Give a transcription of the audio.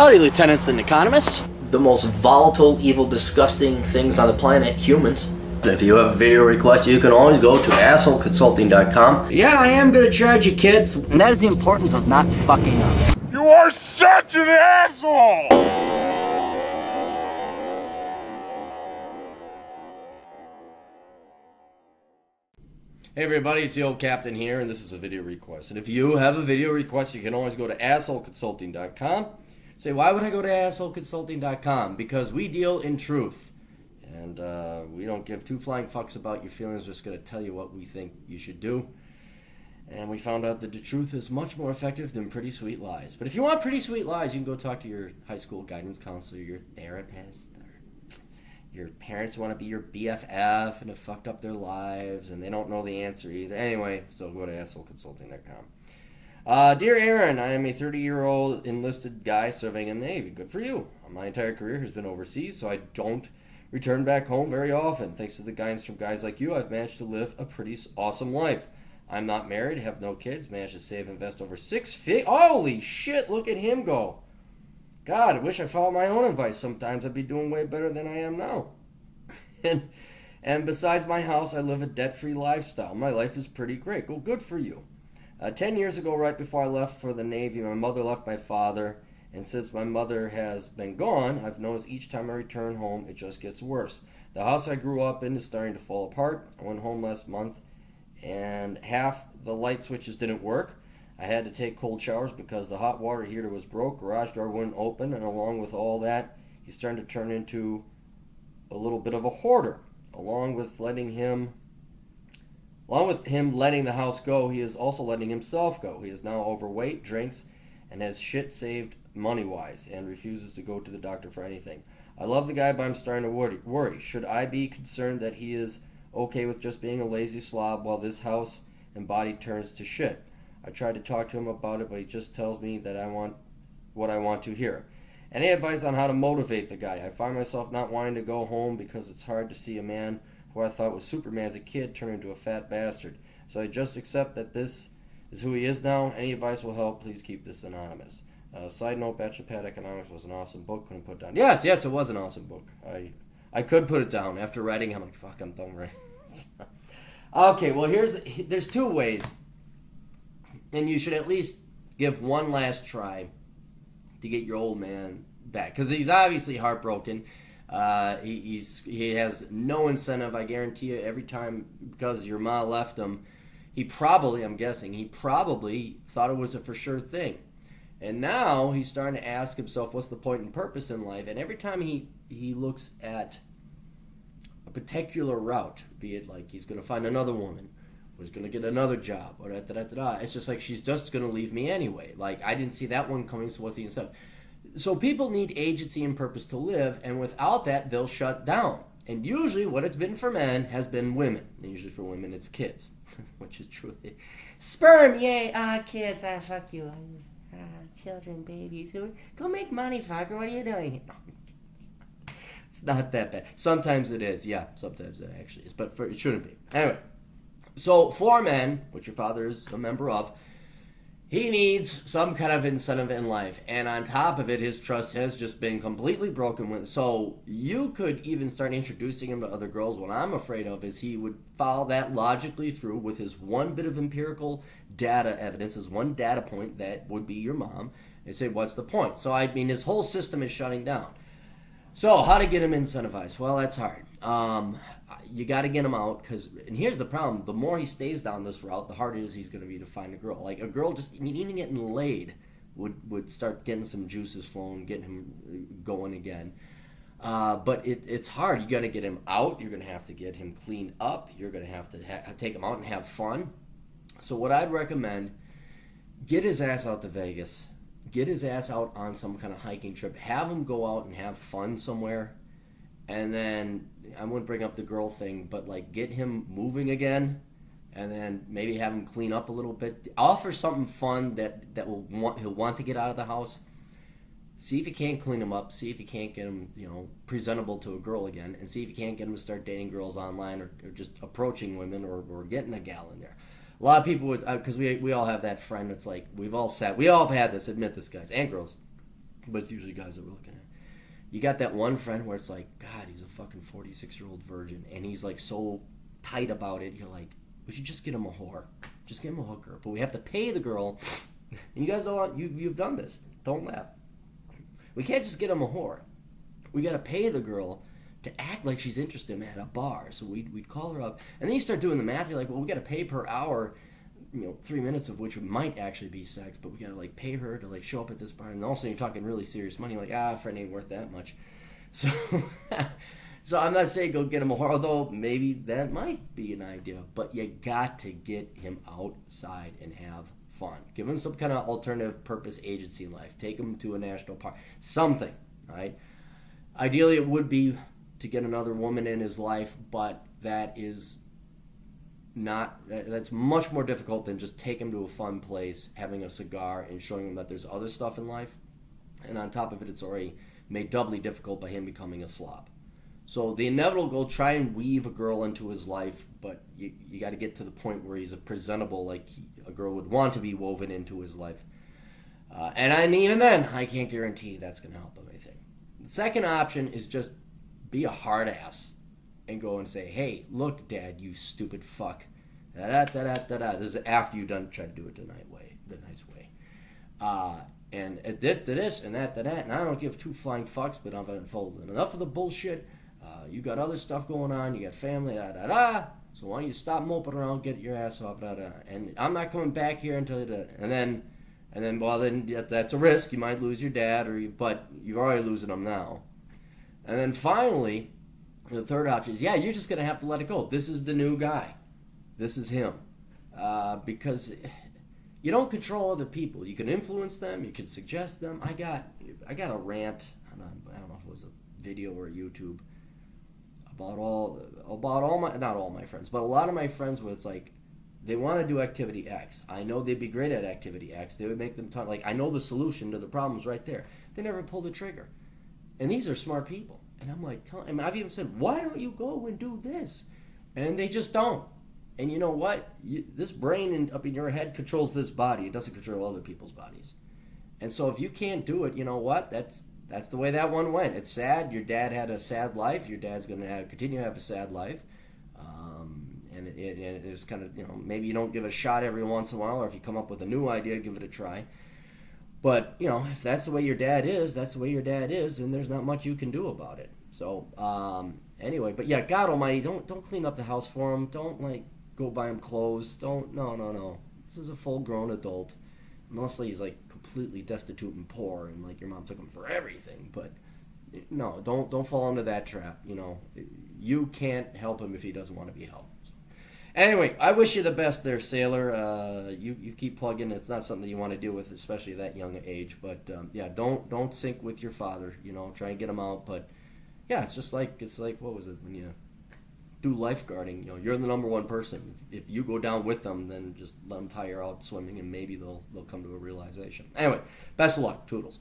Howdy, lieutenants and economists. The most volatile, evil, disgusting things on the planet, humans. If you have a video request, you can always go to assholeconsulting.com. Yeah, I am gonna charge you, kids. And that is the importance of not fucking up. You are such an asshole! Hey everybody, it's the old captain here, and this is a video request. And if you have a video request, you can always go to assholeconsulting.com. Say, why would I go to assholeconsulting.com? Because we deal in truth. And we don't give two flying fucks about your feelings. We're just going to tell you what we think you should do. And we found out that the truth is much more effective than pretty sweet lies. But if you want pretty sweet lies, you can go talk to your high school guidance counselor, your therapist, or your parents want to be your BFF and have fucked up their lives and they don't know the answer either. Anyway, so go to assholeconsulting.com. Dear Aaron, I am a 30-year-old enlisted guy serving in the Navy. Good for you. My entire career has been overseas, so I don't return back home very often. Thanks to the guidance from guys like you, I've managed to live a pretty awesome life. I'm not married, have no kids, managed to save and invest over 6 figures. Holy shit, look at him go. God, I wish I followed my own advice. Sometimes I'd be doing way better than I am now. and besides my house, I live a debt-free lifestyle. My life is pretty great. Well, good for you. 10 years ago, right before I left for the Navy, my mother left my father. And since my mother has been gone, I've noticed each time I return home, it just gets worse. The house I grew up in is starting to fall apart. I went home last month, and half the light switches didn't work. I had to take cold showers because the hot water heater was broke. Garage door wouldn't open, and along with all that, he's starting to turn into a little bit of a hoarder. Along with him letting the house go, he is also letting himself go. He is now overweight, drinks, and has shit saved money-wise, and refuses to go to the doctor for anything. I love the guy, but I'm starting to worry. Should I be concerned that he is okay with just being a lazy slob while this house and body turns to shit? I tried to talk to him about it, but he just tells me that I want what I want to hear. Any advice on how to motivate the guy? I find myself not wanting to go home because it's hard to see a man who I thought was Superman as a kid turn into a fat bastard. So I just accept that this is who he is now. Any advice will help. Please keep this anonymous. Side note, Bachelor Pad Economics was an awesome book. Couldn't put it down. Yes, it was an awesome book. I could put it down. After writing, I'm like, fuck, I'm done writing. Okay, well, there's two ways. And you should at least give one last try to get your old man back. Because he's obviously heartbroken. He has no incentive, I guarantee you, every time, because your ma left him. I'm guessing, he probably thought it was a for sure thing. And now he's starting to ask himself, what's the point and purpose in life? And every time he looks at a particular route, be it like he's going to find another woman, or he's going to get another job, or it's just like, she's just going to leave me anyway. Like, I didn't see that one coming, so what's the incentive? So people need agency and purpose to live, and without that, they'll shut down. And usually what it's been for men has been women. And usually for women, it's kids, which is true. Sperm, yay, kids, fuck you. Children, babies. Go make money, fucker. What are you doing? It's not that bad. Sometimes it is. Yeah, sometimes it actually is. But it shouldn't be. Anyway, so for men, which your father is a member of, he needs some kind of incentive in life. And on top of it, his trust has just been completely broken with. So you could even start introducing him to other girls. What I'm afraid of is he would follow that logically through with his one bit of empirical data evidence, his one data point that would be your mom, and say, what's the point? So, I mean, his whole system is shutting down. So, how to get him incentivized? Well, that's hard. You got to get him out, and here's the problem. The more he stays down this route, the harder it is he's going to be to find a girl. Like, a girl even getting laid would start getting some juices flowing, getting him going again. But it's hard. You got to get him out. You're going to have to get him cleaned up. You're going to have to take him out and have fun. So what I'd recommend, get his ass out to Vegas. Get his ass out on some kind of hiking trip. Have him go out and have fun somewhere. And then, I wouldn't bring up the girl thing, but like get him moving again. And then maybe have him clean up a little bit. Offer something fun that he'll want to get out of the house. See if you can't clean him up. See if you can't get him, presentable to a girl again. And see if you can't get him to start dating girls online or just approaching women or getting a gal in there. A lot of people would, because we all have that friend that's like, we all have had this, admit this, guys, and girls. but it's usually guys that we're looking at. You got that one friend where it's like, God, he's a fucking 46-year-old virgin, and he's like so tight about it. You're like, we should just get him a whore, just get him a hooker, but we have to pay the girl. And you guys don't, you've done this. Don't laugh. We can't just get him a whore. We got to pay the girl to act like she's interested in him at a bar. So we'd call her up, and then you start doing the math. You're like, well, we got to pay per hour. 3 minutes of which might actually be sex, but we gotta like pay her to like show up at this bar, and also you're talking really serious money, like friend ain't worth that much. So, so I'm not saying go get him a whore, although maybe that might be an idea, but you got to get him outside and have fun. Give him some kind of alternative purpose agency in life. Take him to a national park, something, right? Ideally, it would be to get another woman in his life, but that's much more difficult than just take him to a fun place, having a cigar, and showing him that there's other stuff in life. And on top of it, it's already made doubly difficult by him becoming a slob. So the inevitable goal, try and weave a girl into his life, but you got to get to the point where he's a presentable, like a girl would want to be woven into his life. And even then, I can't guarantee that's going to help him anything. The second option is just be a hard ass and go and say, hey, look, Dad, you stupid fuck. Da-da-da-da-da-da. This is after you've done try to do it the nice way. And it did to this and that, and I don't give two flying fucks, but I've unfolded enough of the bullshit. You got other stuff going on, you got family, da-da-da. So why don't you stop moping around, get your ass off, da-da. And I'm not coming back here until you do. And then, that's a risk. You might lose your dad, but you're already losing him now. And then finally, the third option is, you're just going to have to let it go. This is the new guy. This is him. Because you don't control other people. You can influence them. You can suggest them. I got a rant. I don't know if it was a video or a YouTube about all my, not all my friends, but a lot of my friends where it's like, they want to do activity X. I know they'd be great at activity X. They would make them talk, like, I know the solution to the problems right there. They never pull the trigger. And these are smart people. And I'm like, I've even said, why don't you go and do this? And they just don't. And you know what? This brain up in your head controls this body. It doesn't control other people's bodies. And so if you can't do it, you know what? That's the way that one went. It's sad. Your dad had a sad life. Your dad's going to continue to have a sad life. And it's kind of, maybe you don't give it a shot every once in a while, or if you come up with a new idea, give it a try. But, if that's the way your dad is, that's the way your dad is, and there's not much you can do about it. So, anyway, but yeah, God almighty, don't clean up the house for him. Don't, go buy him clothes. No. This is a full-grown adult. Mostly he's, completely destitute and poor, and, your mom took him for everything. But, no, don't fall into that trap, You can't help him if he doesn't want to be helped. So, anyway, I wish you the best there, Sailor. You keep plugging. It's not something you want to deal with, especially at that young age. But, don't sync with your father, Try and get him out. But, yeah, it's like, what was it, when you do lifeguarding, you're the number one person. If you go down with them, then just let them tire out swimming, and maybe they'll come to a realization. Anyway, best of luck. Toodles.